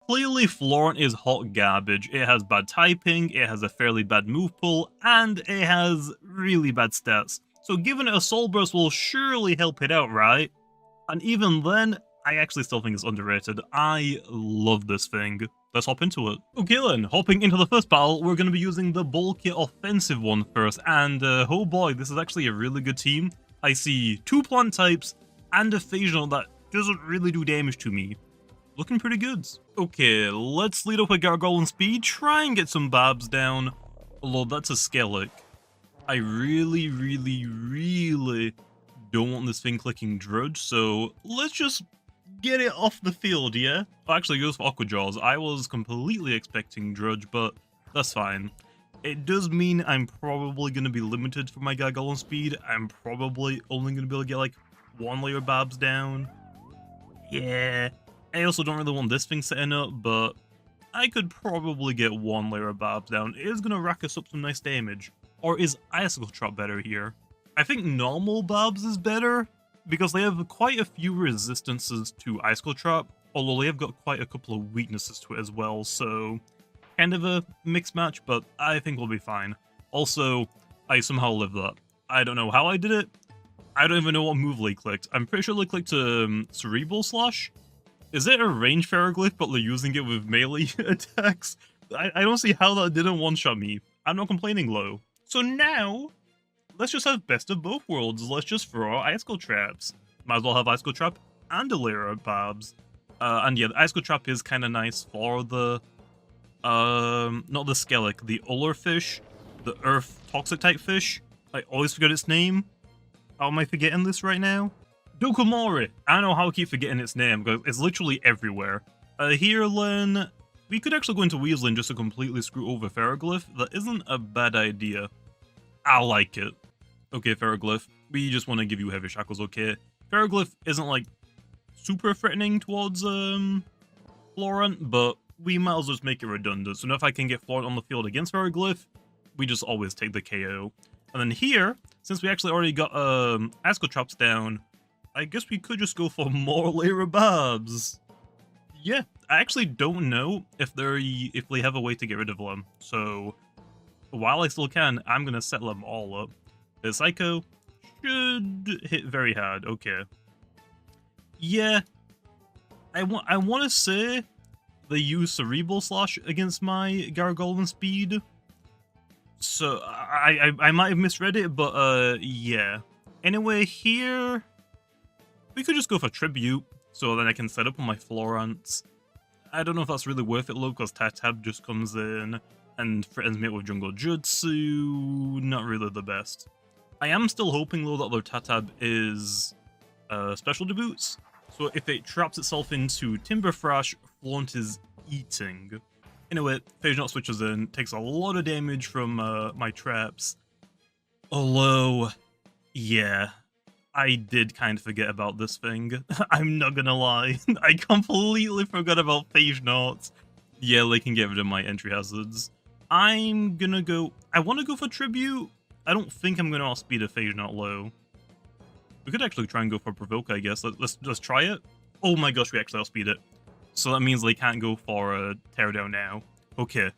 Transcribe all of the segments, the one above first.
Clearly, Florant is hot garbage. It has bad typing, it has a fairly bad move pool, and it has really bad stats. So giving it a Soul Burst will surely help it out, right? And even then, I actually still think it's underrated. I love this thing. Let's hop into it. Okay then, hopping into the first battle, we're going to be using the bulky offensive one first, and oh boy, this is actually a really good team. I see 2 plant types and a phase note that doesn't really do damage to me. Looking pretty good. Okay, let's lead up with Gargoyle and Speed, try and get some Babs down, although that's a Skellig. I really don't want this thing clicking Drudge, so let's just get it off the field, yeah? Oh, actually, it goes for Aqua Jaws. I was completely expecting Drudge, but that's fine. It does mean I'm probably going to be limited for my Gargoyle and Speed. I'm probably only going to be able to get like 1 layer Babs down. Yeah. I also don't really want this thing setting up, but I could probably get 1 layer of Babs down. It is going to rack us up some nice damage. Or is Icicle Trap better here? I think normal Babs is better, because they have quite a few resistances to Icicle Trap, although they have got quite a couple of weaknesses to it as well, so kind of a mixed match, but I think we'll be fine. Also, I somehow lived that. I don't know how I did it. I don't even know what move they clicked. I'm pretty sure they clicked Cerebral Slash. Is it a range Ferroglyph, but they're using it with melee attacks? I don't see how that didn't one-shot me. I'm not complaining, low. So now, let's just have best of both worlds. Let's just throw out Icicle Traps. Might as well have Icicle Trap and a layer of Babs. And yeah, the Icicle Trap is kind of nice for the, not the Skellig, the Uller fish, the Earth Toxic type fish. I always forget its name. How am I forgetting this right now? Dokomori! I don't know how I keep forgetting its name, because it's literally everywhere. Here, Len, we could actually go into Weaseling just to completely screw over Ferroglyph. That isn't a bad idea. I like it. Okay, Ferroglyph, we just want to give you Heavy Shackles, okay? Ferroglyph isn't, like, super threatening towards, Florant, but we might as well just make it redundant. So now if I can get Florant on the field against Ferroglyph, we just always take the KO. And then here, since we actually already got, Icicle Traps down, I guess we could just go for more layer of Babs. Yeah, I actually don't know if they have a way to get rid of them. So while I still can, I'm gonna set them all up. The Psycho should hit very hard. Okay. Yeah, I want to say they use Cerebral Slash against my Gargoyle and Speed. So I might have misread it, but yeah. Anyway, here we could just go for Tribute, so then I can set up on my Florants. I don't know if that's really worth it, though, because Tatab just comes in and threatens me with Jungle Jutsu. Not really the best. I am still hoping, though, that their Tatab is special debuts. So if it traps itself into Timber Thrash, Flaunt is eating. Anyway, Phase Knot switches in, takes a lot of damage from my traps. Although, yeah, I did kind of forget about this thing. I'm not gonna lie. I completely forgot about Phase Knots. Yeah, they can get rid of my entry hazards. I'm gonna go... I want to go for Tribute. I don't think I'm gonna outspeed a Phase Knot low. We could actually try and go for Provoke, I guess. Let's try it. Oh my gosh, we actually outspeed it. So that means they can't go for a Teardown now. Okay.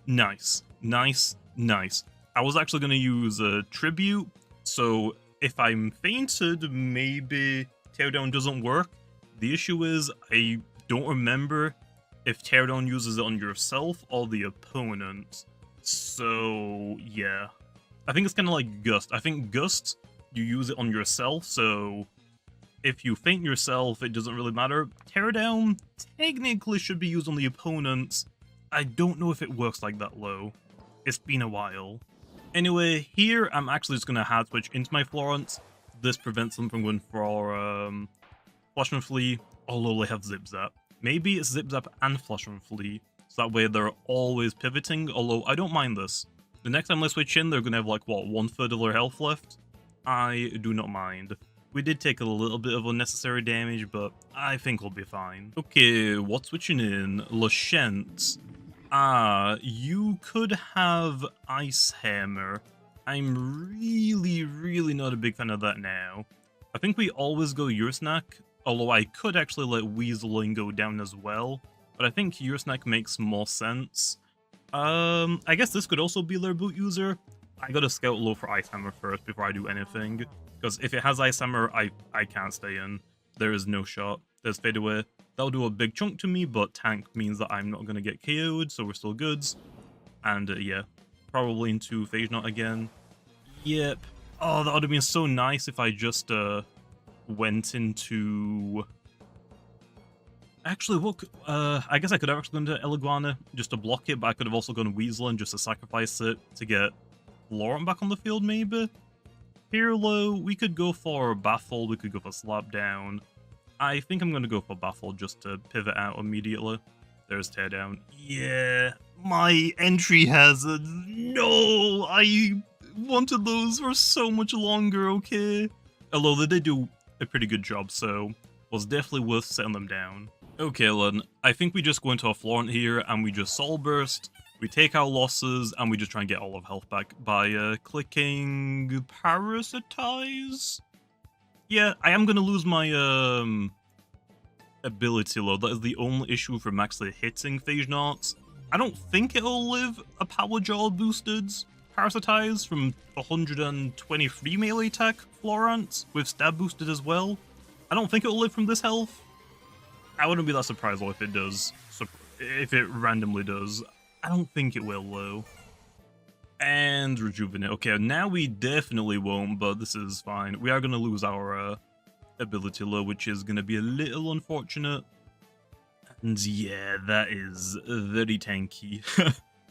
Nice. Nice. Nice. I was actually going to use a Tribute, so if I'm fainted, maybe Teardown doesn't work. The issue is, I don't remember if Teardown uses it on yourself or the opponent. So, yeah. I think it's kind of like Gust. I think Gust, you use it on yourself, so if you faint yourself, it doesn't really matter. Teardown technically should be used on the opponent. I don't know if it works like that low. It's been a while. Anyway, here I'm actually just going to hard switch into my Florant. This prevents them from going for Flash and Flee, although they have Zip Zap. Maybe it's Zip Zap and Flash and Flee, so that way they're always pivoting, although I don't mind this. The next time they switch in, they're going to have like, what, 1/3 of their health left? I do not mind. We did take a little bit of unnecessary damage, but I think we'll be fine. Okay, what's switching in? Lashent. You could have Ice Hammer. I'm really not a big fan of that now. I think we always go Your Snack, although I could actually let Weaseling go down as well. but I think Ursnack makes more sense. I guess this could also be their boot user. I gotta scout low for Ice Hammer first before I do anything, because if it has Ice Hammer, I can't stay in. There is no shot. There's Fade Away. That'll do a big chunk to me, but Tank means that I'm not gonna get KO'd, so we're still goods. And yeah, probably into Phage Knot again. Yep. Oh, that would have been so nice if I just went into... Actually, what? I guess I could have actually gone to Eliguana just to block it, but I could have also gone Weaselin just to sacrifice it to get Florant back on the field, maybe? Here low, we could go for Baffle, we could go for Slap Down. I think I'm going to go for Baffle just to pivot out immediately. There's Teardown. Yeah, my entry hazards. No, I wanted those for so much longer, okay? Although they did do a pretty good job, so was definitely worth setting them down. Okay, then, I think we just go into our Florant here and we just Soul Burst. We take our losses and we just try and get all of health back by clicking Parasitize. Yeah, I am going to lose my ability load. That is the only issue from actually hitting Phage Knots. I don't think it'll live a Power Jaw boosted Parasitize from 123 melee attack Florant with stab boosted as well. I don't think it'll live from this health. I wouldn't be that surprised though if it does. So if it randomly does. I don't think it will though. And Rejuvenate. Okay, now we definitely won't, but this is fine. We are going to lose our ability low, which is going to be a little unfortunate. And yeah, that is very tanky.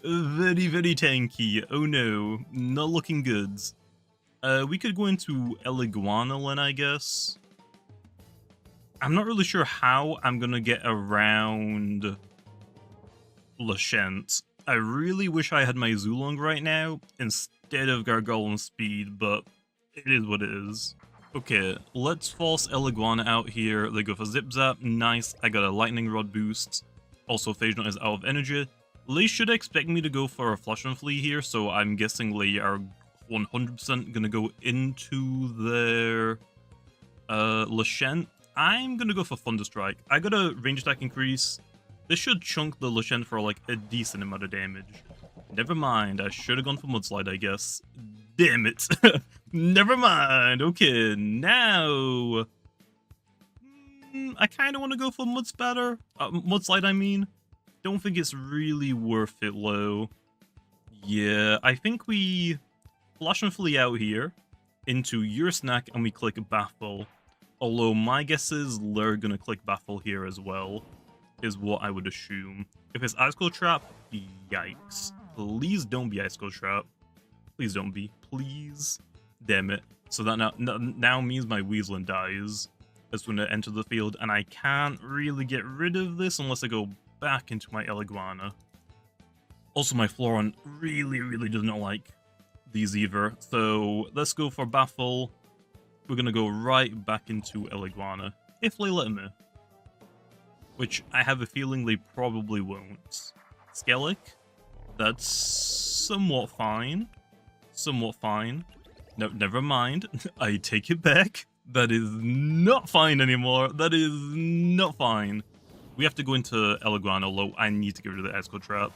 Very, very tanky. Oh no, not looking good. We could go into Eliguana, I guess. I'm not really sure how I'm going to get around Lashent. I really wish I had my Zulong right now instead of Gargoyle speed, but it is what it is. Okay, let's force Eliguana out here. They go for Zip Zap. Nice. I got a Lightning Rod boost. Also, Phage Knot is out of energy. They should expect me to go for a Flush and Flee here, so I'm guessing they are 100% going to go into their Lashent. I'm going to go for Thunder Strike. I got a range attack increase. This should chunk the Lashent for like a decent amount of damage. Never mind, I should have gone for Mudslide, I guess. Damn it. Never mind. Okay, now... I kind of want to go for Mudslide, I mean. Don't think it's really worth it, low. Yeah, I think we Flash and Flee out here into Ursnack and we click Baffle. Although my guess is they're going to click Baffle here as well, is what I would assume. If it's Ice Cold Trap, yikes. Please don't be Ice Cold Trap. Please don't be. Please. Damn it. So that now means my Weaselin dies. It's going to enter the field, and I can't really get rid of this unless I go back into my Eliguana. Also, my Florant really does not like these either. So let's go for Baffle. We're going to go right back into Eliguana, if they let me. Which I have a feeling they probably won't. Skellic, that's somewhat fine. Somewhat fine. No, never mind. I take it back. That is not fine anymore. That is not fine. We have to go into Eliguana low. I need to get rid of the Ice Cold Trap.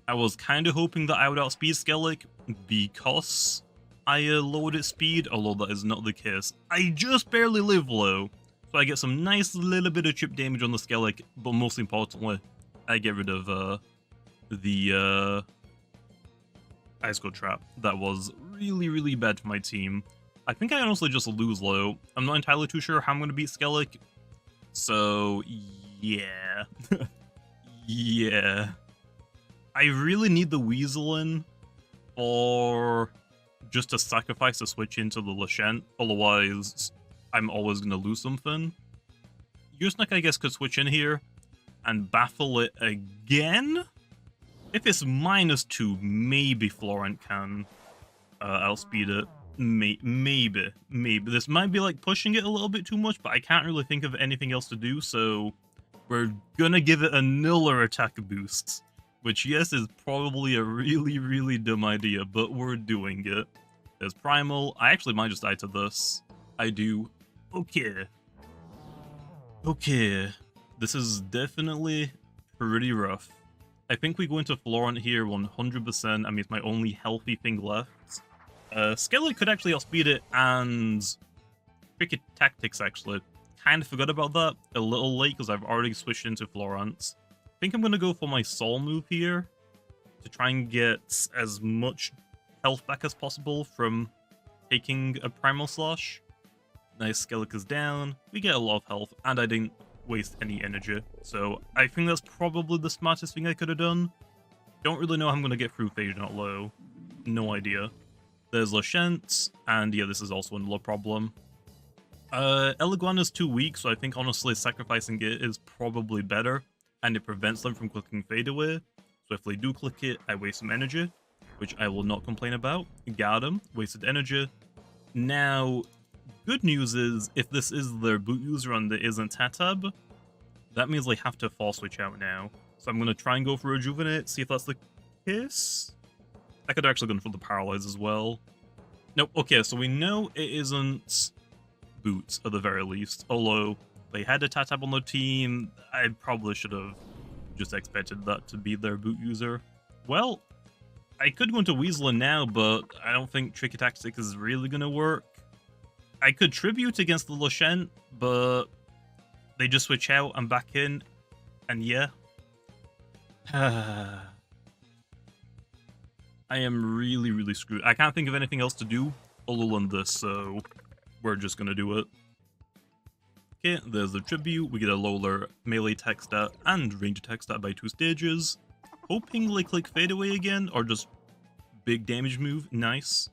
I was kind of hoping that I would outspeed Skellic because I lowered its speed, although that is not the case. I just barely live low. So I get some nice little bit of chip damage on the Skellic, but most importantly, I get rid of the Ice Cold Trap. That was really bad for my team. I think I honestly just lose low. I'm not entirely too sure how I'm going to beat Skellic. So, yeah. Yeah. I really need the Weaselin for just to sacrifice a switch into the Lashent. Otherwise, I'm always going to lose something. Ursnack, I guess, could switch in here and baffle it again. If it's -2, maybe Florant can outspeed it. Maybe. This might be like pushing it a little bit too much, but I can't really think of anything else to do, so we're gonna give it another attack boost. Which, yes, is probably a really dumb idea, but we're doing it. There's Primal. I actually might just die to this. I do. Okay. Okay. This is definitely pretty rough. I think we go into Florant here 100%. I mean, it's my only healthy thing left. Skillet could actually outspeed it, and Tricky Tactics actually. Kind of forgot about that a little late because I've already switched into Florant. I think I'm going to go for my Soul move here to try and get as much health back as possible from taking a Primal Slash. Nice, Skeleton is down. We get a lot of health, and I didn't waste any energy. So I think that's probably the smartest thing I could have done. Don't really know how I'm going to get through Phage Not Low. No idea. There's Lashent, and yeah, this is also another problem. Eliguana's too weak, so I think honestly sacrificing it is probably better, and it prevents them from clicking Fade Away. So if they do click it, I waste some energy, which I will not complain about. Got him, wasted energy. Now, good news is, if this is their boot user and there isn't Tatab, that means they have to fall switch out now. So I'm going to try and go for Rejuvenate, see if that's the case. I could actually go for the Paralyze as well. Nope, okay, so we know it isn't Boot, at the very least. Although, they had a Tatab on the team, I probably should have just expected that to be their boot user. Well, I could go into Weasel now, but I don't think Tricky Tactic is really going to work. I could Tribute against the Lashent, but they just switch out and back in, and yeah. I am really, really screwed. I can't think of anything else to do other than this, so we're just going to do it. Okay, there's the Tribute. We get a lower melee attack stat and range attack stat by 2 stages. Hoping they click Fade Away again, or just big damage move. Nice.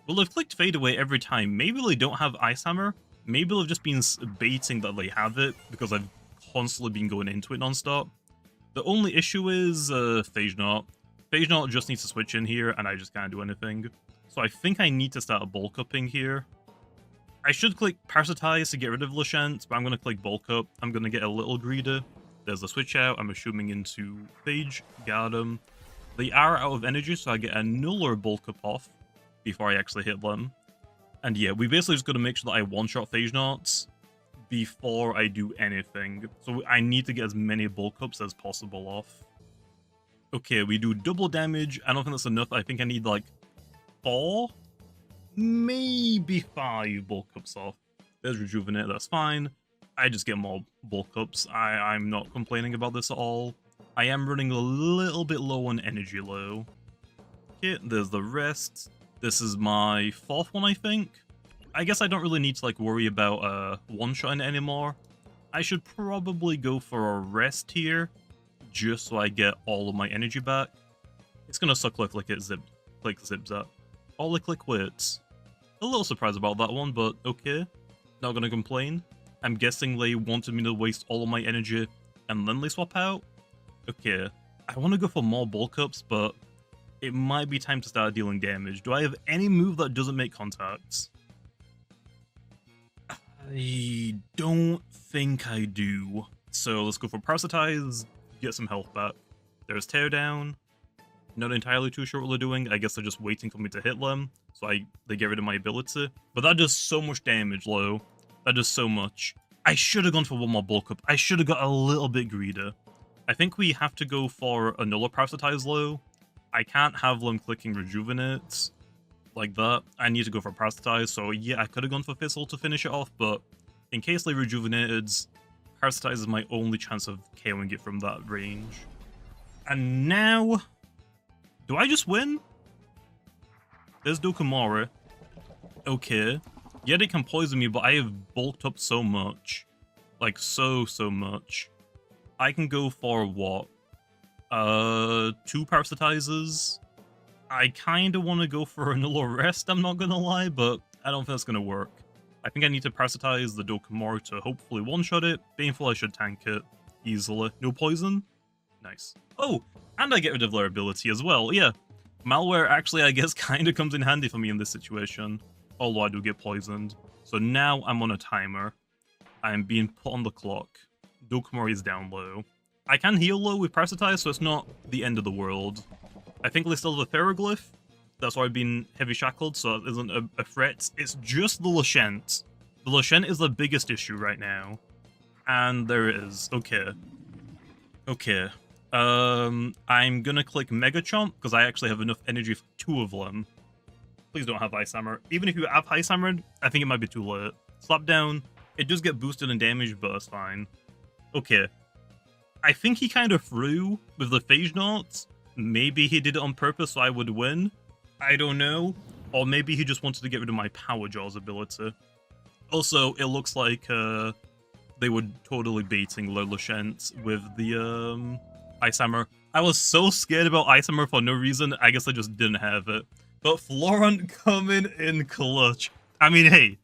Well, they've clicked Fade Away every time. Maybe they don't have Ice Hammer. Maybe they've just been baiting that they have it, because I've constantly been going into it non-stop. The only issue is Phage Not. Phage Not just needs to switch in here, and I just can't do anything. So I think I need to start a bulk upping here. I should click Parasitize to get rid of Lashent, but I'm going to click Bulk Up. I'm going to get a little greedy. There's the switch out. I'm assuming into Phage. Got him. They are out of energy, so I get another Bulk Up off before I actually hit them. And yeah, we basically just got to make sure that I one-shot Phage Nots before I do anything. So I need to get as many Bulk Ups as possible off. Okay, we do double damage. I don't think that's enough. I think I need like 4? Maybe 5 bulk ups off. There's Rejuvenate, that's fine. I just get more bulk ups. I'm not complaining about this at all. I am running a little bit low on energy low. Okay, there's the rest. This is my 4th one, I think. I guess I don't really need to like worry about one-shotting it anymore. I should probably go for a rest here, just so I get all of my energy back. It's gonna suck like it zips up. All the click waits. A little surprised about that one, but okay. Not gonna complain. I'm guessing they wanted me to waste all of my energy and then they swap out. Okay, I want to go for more bulk ups, but it might be time to start dealing damage. Do I have any move that doesn't make contacts? I don't think I do. So let's go for Parasitize, get some health back. There's Teardown. Not entirely too sure what they're doing. I guess they're just waiting for me to hit them, so they get rid of my ability. But that does so much damage, low. That does so much. I should have gone for one more bulk up. I should have got a little bit greedy. I think we have to go for another Parasitize low. I can't have them clicking Rejuvenate like that. I need to go for Parasitize, so yeah, I could have gone for Fizzle to finish it off, but in case they Rejuvenated, Parasitize is my only chance of KOing it from that range. And now... do I just win? There's Dokomori. Okay. Yeah, they can poison me, but I have bulked up so much. Like, so much. I can go for what? 2 Parasitizers? I kind of want to go for another rest, I'm not gonna lie, but I don't think that's gonna work. I think I need to Parasitize the Dokomori to hopefully one-shot it. Baneful, I should tank it easily. No poison? Nice. Oh, and I get rid of their ability as well, yeah. Malware actually, I guess, kind of comes in handy for me in this situation. Although I do get poisoned. So now I'm on a timer. I am being put on the clock. Dokomori is down low. I can heal low with Parasitize, so it's not the end of the world. I think they still have a Ferroglyph. That's why I've been heavy shackled, so it isn't a threat. It's just the Lashent. The Lashent is the biggest issue right now. And there it is. Okay. Okay. I'm gonna click Mega Chomp because I actually have enough energy for 2 of them. Please don't have Ice Hammer. Even if you have Ice Hammered, I think it might be too late. Slap down. It does get boosted in damage, but that's fine. Okay. I think he kind of threw with the Phage Knots. Maybe he did it on purpose so I would win. I don't know. Or maybe he just wanted to get rid of my Power Jaws ability. Also, it looks like they were totally baiting Lurlashent with the Ice Hammer. I was so scared about Ice Hammer for no reason, I guess I just didn't have it. But Florant coming in clutch. I mean, hey,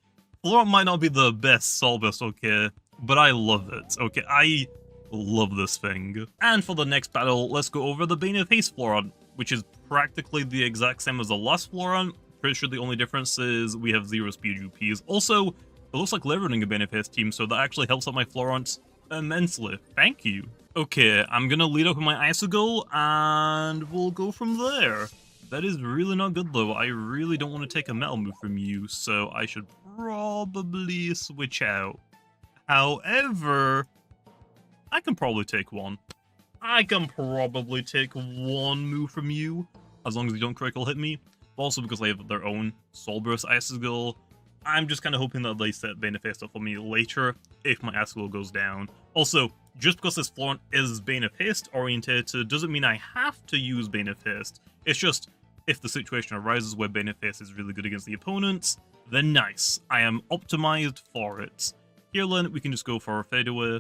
Florant might not be the best Solbus, okay, but I love it, okay? I love this thing. And for the next battle, let's go over the Bane of Haste Florant, which is practically the exact same as the last Florant. Pretty sure the only difference is we have 0 speed UPs. Also, it looks like they're running a Bane of Haste team, so that actually helps out my Florant immensely. Thank you. Okay, I'm gonna lead up with my Icicle, and we'll go from there. That is really not good though. I really don't want to take a metal move from you, so I should probably switch out. However, I can probably take one. I can probably take one move from you, as long as you don't critical hit me. Also because they have their own Soul Burst Icicle. I'm just kind of hoping that they set Bane of Haste up for me later if my Icicle goes down. Also, just because this Florant is Bane of Haste orientated doesn't mean I have to use Bane of Haste. It's just, if the situation arises where Bane of Haste is really good against the opponents, then nice. I am optimized for it. Here, then, we can just go for a fadeaway.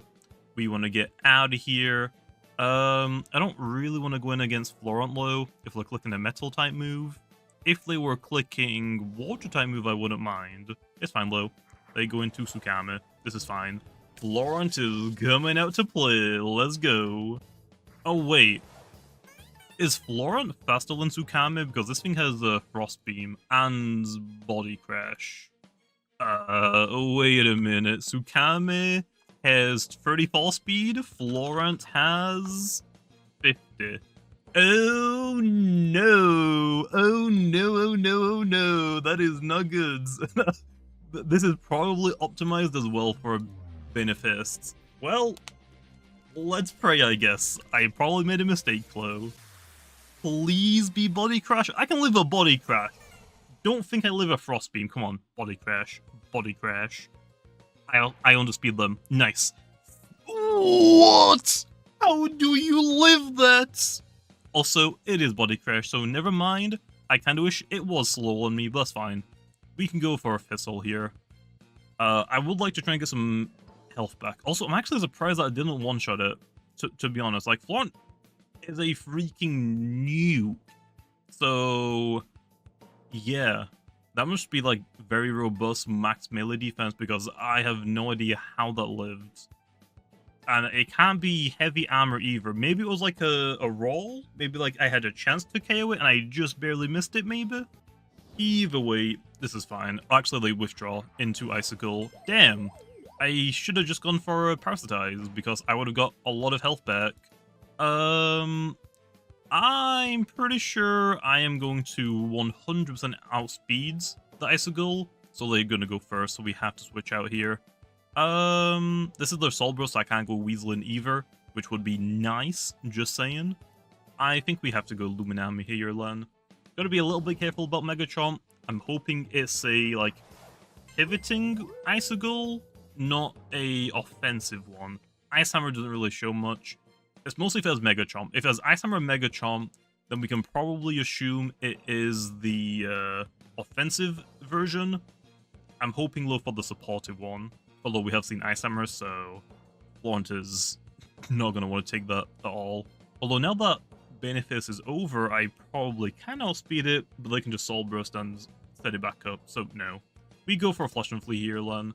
We want to get out of here. I don't really want to go in against Florant low if they're clicking a metal type move. If they were clicking water type move, I wouldn't mind. It's fine, low. They go into Tsukame. This is fine. Florant is coming out to play. Let's go. Oh, wait. Is Florant faster than Tsukame? Because this thing has a Frost Beam and Body Crash. Wait a minute. Tsukame has 34 speed. Florant has 50. Oh no. Oh no, oh no, oh no. That is not good. This is probably optimized as well for Bane of Haste. Well, let's pray, I guess. I probably made a mistake, Chloe. Please be Body Crash. I can live a Body Crash. Don't think I live a Frost Beam. Come on, Body Crash. Body Crash. I underspeed them. Nice. What? How do you live that? Also, it is Body Crash, so never mind. I kinda wish it was slow on me, but that's fine. We can go for a Thistle here. I would like to try and get some health back. Also, I'm actually surprised that I didn't one-shot it, to be honest. Like, Florant is a freaking nuke. So, yeah. That must be, like, very robust max melee defense because I have no idea how that lived. And it can't be heavy armor either. Maybe it was like a roll? Maybe, like, I had a chance to KO it and I just barely missed it, maybe? Either way, this is fine. Actually, they withdraw into Icicle. Damn. I should have just gone for a Parasitize because I would have got a lot of health back. I'm pretty sure I am going to 100% outspeed the Icicle, so they're going to go first, so we have to switch out here. This is their Soul Burst, so I can't go Weaseling either, which would be nice, just saying. I think we have to go Luminami here, Len. Gotta be a little bit careful about Mega Chomp. I'm hoping it's a, like, pivoting Icicle, not a offensive one. Ice Hammer doesn't really show much. It's mostly if it has Mega Chomp. If it has Ice Hammer and Mega Chomp, then we can probably assume it is the offensive version. I'm hoping low for the supportive one. Although we have seen Ice Hammer, so Florant is not going to want to take that at all. Although now that Bane of Haste is over, I probably can outspeed it, but they can just Soul Burst and set it back up, so no. We go for a Flush and Flee here, Len.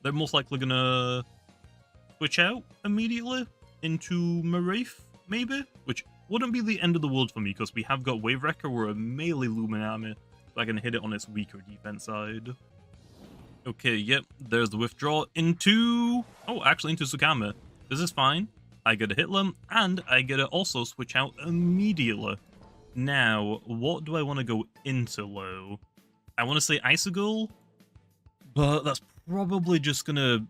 They're most likely going to switch out immediately into Maraith, maybe? Which wouldn't be the end of the world for me, because we have got Wave Wrecker or a melee Luminami, so I can hit it on its weaker defense side. Okay, yep, there's the withdraw into... Oh, actually into Tsukame. This is fine. I get a hit them, and I get to also switch out immediately. Now, what do I want to go into low? I want to say Icicle, but that's probably just going to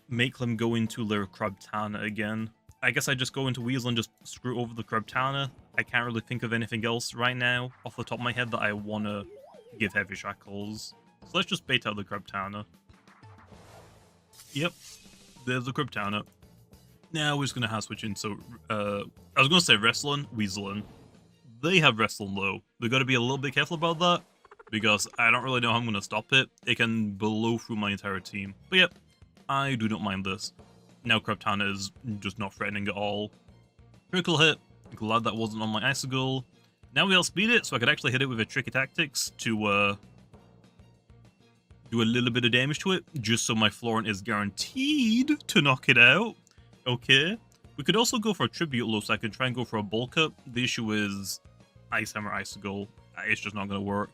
make them go into their Crabtana again. I guess I just go into Weasel and just screw over the Crabtana. I can't really think of anything else right now off the top of my head that I want to give Heavy Shackles. So let's just bait out the Crabtana. Yep, there's the Crabtana. Now we're just going to have switch into, I was going to say Wrestling, Weaseling. They have Wrestling low. We've got to be a little bit careful about that, because I don't really know how I'm going to stop it. It can blow through my entire team. But yep, I do not mind this. Now Crabtana is just not threatening at all. Critical hit. Glad that wasn't on my Icicle. Now we outspeed it, so I could actually hit it with a Tricky Tactics to do a little bit of damage to it, just so my Florant is guaranteed to knock it out. Okay. We could also go for a Tribute low, so I could try and go for a Bulk Up. The issue is Ice Hammer, Icicle. It's just not going to work.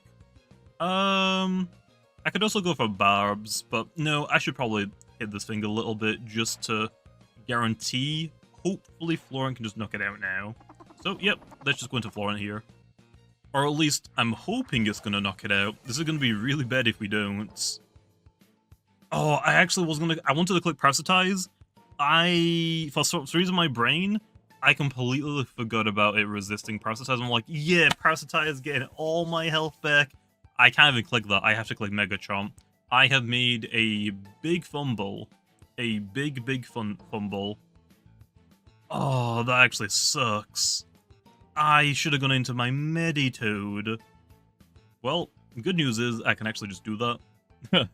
I could also go for Barbs, but no, I should probably hit this thing a little bit just to guarantee. Hopefully Florant can just knock it out now. So, yep, let's just go into Florant here. Or at least, I'm hoping it's going to knock it out. This is going to be really bad if we don't. Oh, I actually was going to... I wanted to click Parasitize. For some reason in my brain, I completely forgot about it resisting Parasitize. I'm like, yeah, Parasitize, getting all my health back. I can't even click that. I have to click Mega Chomp. I have made a big fumble. A big fumble. Oh, that actually sucks. I should have gone into my Meditoad. Well, good news is I can actually just do that.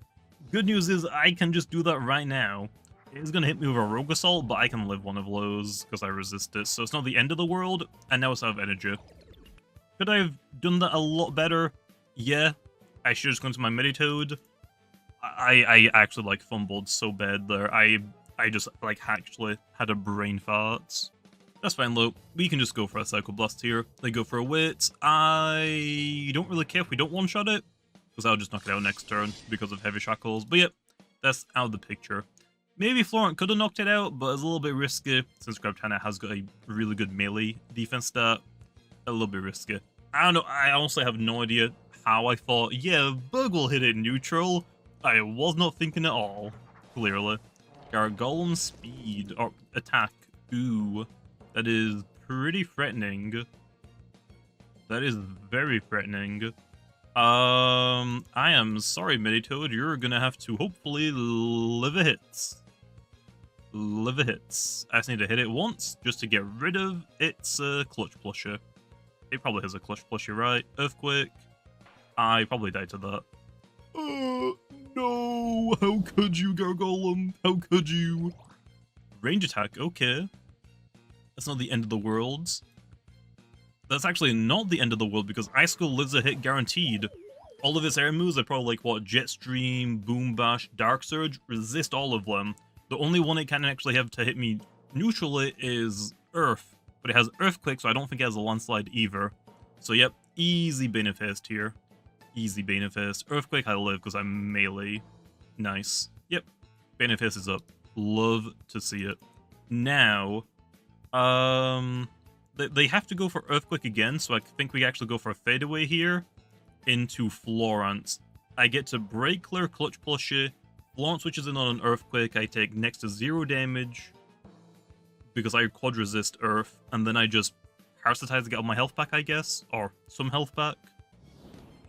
Good news is I can just do that right now. It's going to hit me with a Rogue Assault, but I can live one of those because I resist it. So it's not the end of the world, and now it's out of energy. Could I have done that a lot better? Yeah. I should have just gone to my Meditoad. I actually, like, fumbled so bad there. I just, like, actually had a brain fart. That's fine, though. We can just go for a Psycho Blast here. They go for a Wit. I don't really care if we don't one-shot it, because I'll just knock it out next turn because of Heavy Shackles. But yep, that's out of the picture. Maybe Florant could have knocked it out, but it's a little bit risky, since Crabtana has got a really good melee defense stat. A little bit risky. I don't know, I honestly have no idea how I thought, yeah, Bug will hit it neutral. I was not thinking at all, clearly. Gargolem speed, or attack, ooh. That is pretty threatening. That is very threatening. I am sorry, Meditoad. You're gonna have to hopefully live a hit. Live a hit. I just need to hit it once just to get rid of its Clutch Plusher. It probably has a Clutch Plusher, right? Earthquake. I probably died to that. No! How could you, Gargolem? How could you? Range attack, okay. That's not the end of the world. That's actually not the end of the world because Icicle lives a hit guaranteed. All of its air moves are probably like, what, Jetstream, Boom Bash, Dark Surge, resist all of them. The only one it can actually have to hit me neutrally is Earth. But it has Earthquake, so I don't think it has a Landslide either. So yep, easy Banefist here. Easy Banefist. Earthquake I live because I'm melee. Nice. Yep, Banefist is up. Love to see it. Now... they have to go for Earthquake again, so I think we actually go for a Fadeaway here into Florant. I get to break clear Clutch Plushie. Florant switches in on an Earthquake. I take next to 0 damage because I quad resist Earth, and then I just Parasitize to get all my health back, I guess, or some health back.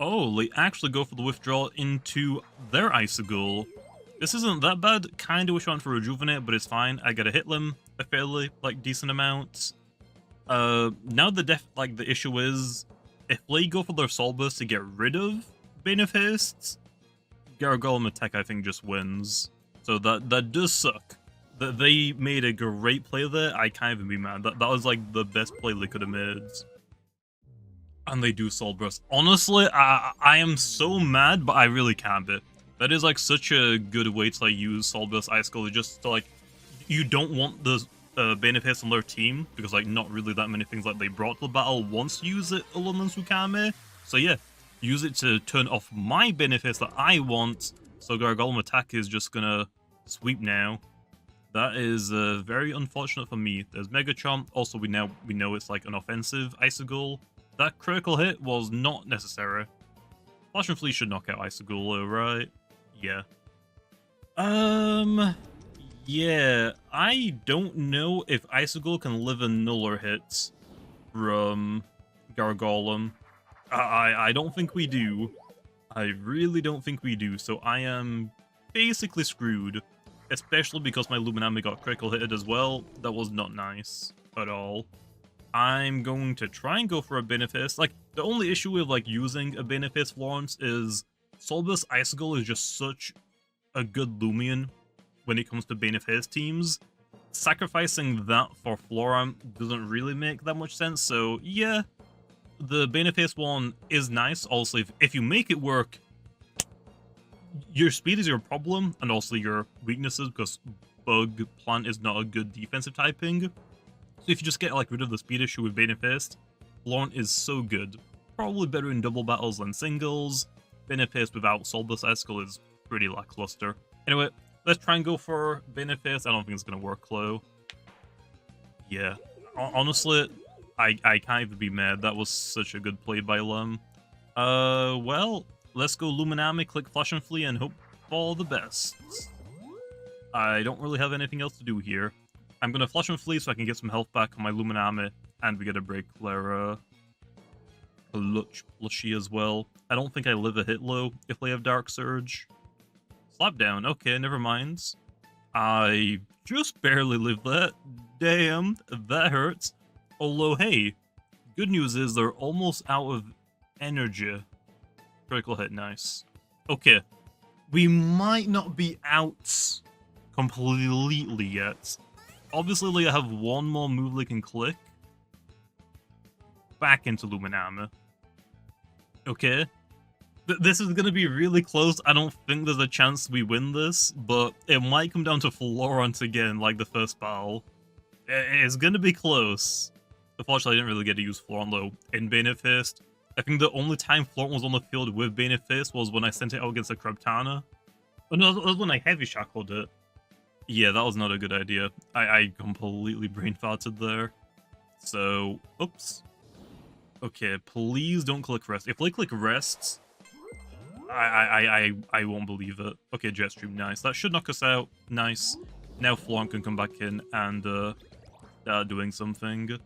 Oh, they actually go for the withdrawal into their Icicle. This isn't that bad. Kinda wish I went for Rejuvenate, but it's fine. I gotta hit them a fairly, like, decent amount. Now the issue is, if they go for their Soul Burst to get rid of Bane of Haste, Gargolem attack I think just wins. So that does suck. That they made a great play there, I can't even be mad. That was like the best play they could have made. And they do Soul Burst. Honestly, I am so mad, but I really can't be. That is like such a good way to like use Soul Burst Icicle, just to like, you don't want the Bane of Haste on their team, because like not really that many things like they brought to the battle wants to use it along on Tsukame. So yeah, use it to turn off my Bane of Haste that I want, so Gargolem attack is just gonna sweep now. That is very unfortunate for me. There's Mega Chomp, also we know it's like an offensive Icicle. That critical hit was not necessary. Flash and Fleece should knock out Icicle, right? Yeah. Yeah, I don't know if Icicle can live in nuller hits from Gargolem. I don't think we do. I really don't think we do, so I am basically screwed. Especially because my Luminami got critical hitted as well. That was not nice at all. I'm going to try and go for a Benefice. Like, the only issue with, like, using a Benefice Florence is Solbus Icicle is just such a good Loomian when it comes to Benefice teams. Sacrificing that for Florant doesn't really make that much sense, so yeah, the Benefice one is nice. Also, if you make it work, your speed is your problem, and also your weaknesses, because Bug Plant is not a good defensive typing. So if you just get like rid of the speed issue with Benefice, Florant is so good. Probably better in double battles than singles. Benefice without Solbus Icicle is pretty lackluster. Anyway, let's try and go for Benefice. I don't think it's going to work, Chloe. Yeah. Honestly, I can't even be mad. That was such a good play by Lum. Well, let's go Luminami, click Flash and Flee, and hope for the best. I don't really have anything else to do here. I'm going to Flash and Flee so I can get some health back on my Luminami, and we get a break Clara. Plushy as well. I don't think I live a hit low if they have Dark Surge. Slap down. Okay, never mind. I just barely lived that. Damn, that hurts. Although, hey, good news is they're almost out of energy. Critical hit, nice. Okay, we might not be out completely yet. Obviously, they have one more move they can click. Back into Luminami. Okay. This is going to be really close. I don't think there's a chance we win this, but it might come down to Florant again, like the first battle. It's going to be close. Unfortunately, I didn't really get to use Florant, though, in Benefice. I think the only time Florant was on the field with Benefice was when I sent it out against a Krabtana. Oh, no, that was when I heavy shackled it. Yeah, that was not a good idea. I completely brain farted there. So, oops. Okay, please don't click rest. If they click rest, I won't believe it. Okay, Jetstream, nice. That should knock us out. Nice. Now Florant can come back in and start doing something.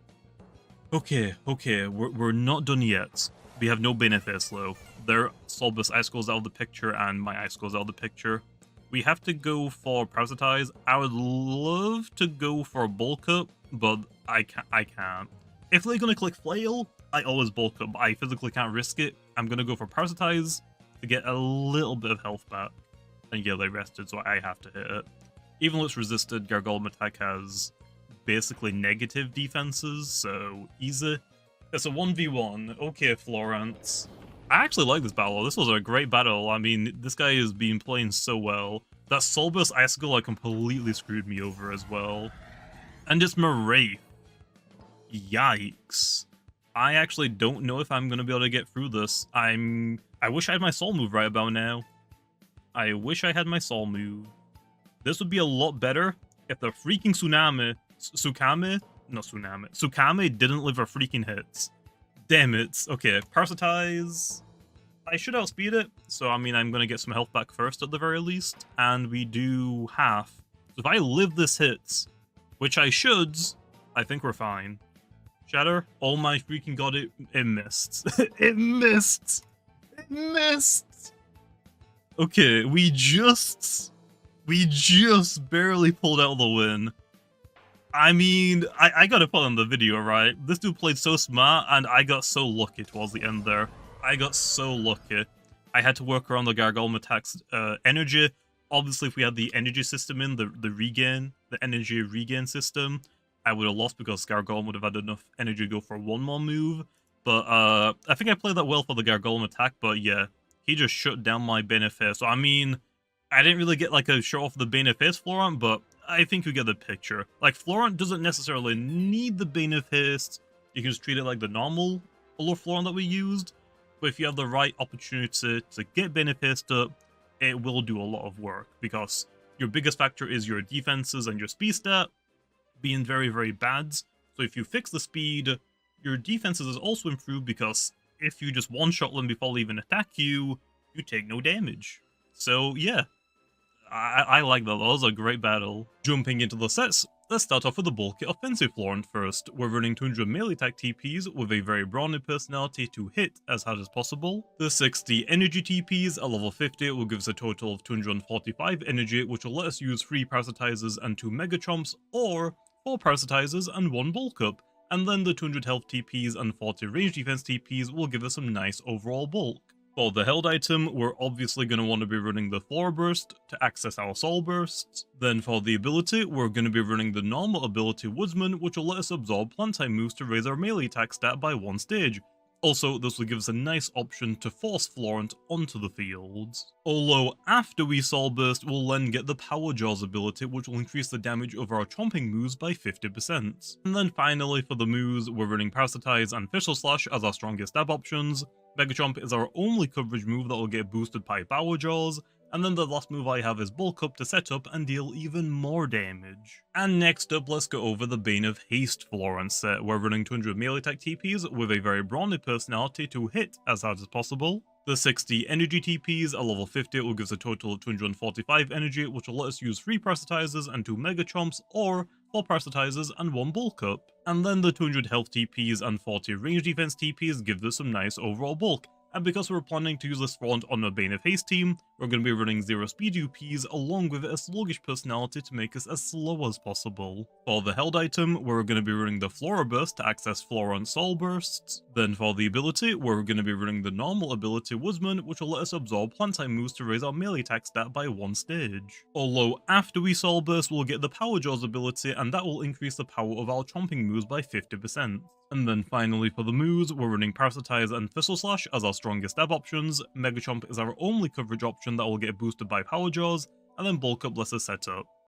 Okay, we're not done yet. We have no Benefice though. Their Solbus Icicle's out of the picture and my Icicle's out of the picture. We have to go for Parasitize. I would love to go for Bulk Up, but I can't. If they're gonna click Flail, I always Bulk Up, but I physically can't risk it. I'm gonna go for Parasitize to get a little bit of health back. And yeah, they rested, so I have to hit it. Even though it's resisted, Gargolem attack has basically negative defenses, so easy. It's a 1v1. Okay, Florant. I actually like this battle. This was a great battle. I mean, this guy has been playing so well. That Solbus Icicle like completely screwed me over as well. And it's Wraith. Yikes. I actually don't know if I'm going to be able to get through this. I wish I had my soul move right about now. I wish I had my soul move. This would be a lot better if the freaking Tsukame didn't live her freaking hits. Damn it. Okay, Parasitize. I should outspeed it, so I mean I'm going to get some health back first at the very least, and we do half. So if I live this hit, which I should, I think we're fine. Shatter? Oh my freaking god, it missed. It missed! It missed! Okay, we just barely pulled out the win. I mean, I gotta put on the video, right? This dude played so smart, and I got so lucky towards the end there. I got so lucky. I had to work around the Gargolem attack's energy. Obviously, if we had the energy system in, the energy regain system, I would have lost because Gargolem would have had enough energy to go for one more move. But I think I played that well for the Gargolem attack, but yeah, he just shut down my Benefice. So I mean, I didn't really get like a show off the Benefice Florant, but I think you get the picture. Like, Florant doesn't necessarily need the Benefice. You can just treat it like the normal Florant that we used. But if you have the right opportunity to get Beneficed up, it will do a lot of work, because your biggest factor is your defenses and your speed stat being very, very bad. So if you fix the speed, your defenses is also improved, because if you just one-shot them before they even attack you, you take no damage. So yeah, I like that. That was a great battle. Jumping into the sets, let's start off with the bulky offensive Florant first. We're running 200 melee attack TPs with a very brawny personality to hit as hard as possible. The 60 energy TPs at level 50 will give us a total of 245 energy, which will let us use 3 parasitizers and 2 mega chomps, or 4 parasitizers and 1 bulk up. And then the 200 health TPs and 40 range defense TPs will give us some nice overall bulk. For the held item, we're obviously going to want to be running the Flora Burst to access our Soul Bursts. Then for the ability, we're going to be running the normal ability Woodsman, which will let us absorb plant type moves to raise our melee attack stat by 1 stage. Also, this will give us a nice option to force Florant onto the field. Although, after we Soul Burst, we'll then get the Power Jaws ability, which will increase the damage of our chomping moves by 50%. And then finally, for the moves, we're running Parasitize and Fischl Slash as our strongest stab options. Mega Chomp is our only coverage move that will get boosted by Power Jaws, and then the last move I have is Bulk Up to set up and deal even more damage. And next up, let's go over the Bane of Haste Florant set. We're running 200 melee attack TPs with a very brawny personality to hit as hard as possible. The 60 energy TPs at level 50 will give us a total of 245 energy, which will let us use 3 parasitizers and 2 mega chomps, or 4 parasitizers and 1 bulk up. And then the 200 health TPs and 40 range defense TPs give us some nice overall bulk. And because we're planning to use this Florant on a Bane of Haste team, we're going to be running 0 speed UPs along with a sluggish personality to make us as slow as possible. For the held item, we're going to be running the Flora Burst to access Florant Soul Bursts. Then for the ability, we're going to be running the normal ability Woodsman, which will let us absorb plant type moves to raise our melee attack stat by 1 stage. Although after we Soul Burst, we'll get the Power Jaws ability, and that will increase the power of our chomping moves by 50%. And then finally for the moves, we're running Parasitize and Fischl Slash as our strongest stab options. Mega Chomp is our only coverage option that will get boosted by Power Jaws, and then Bulk Up lets us set up.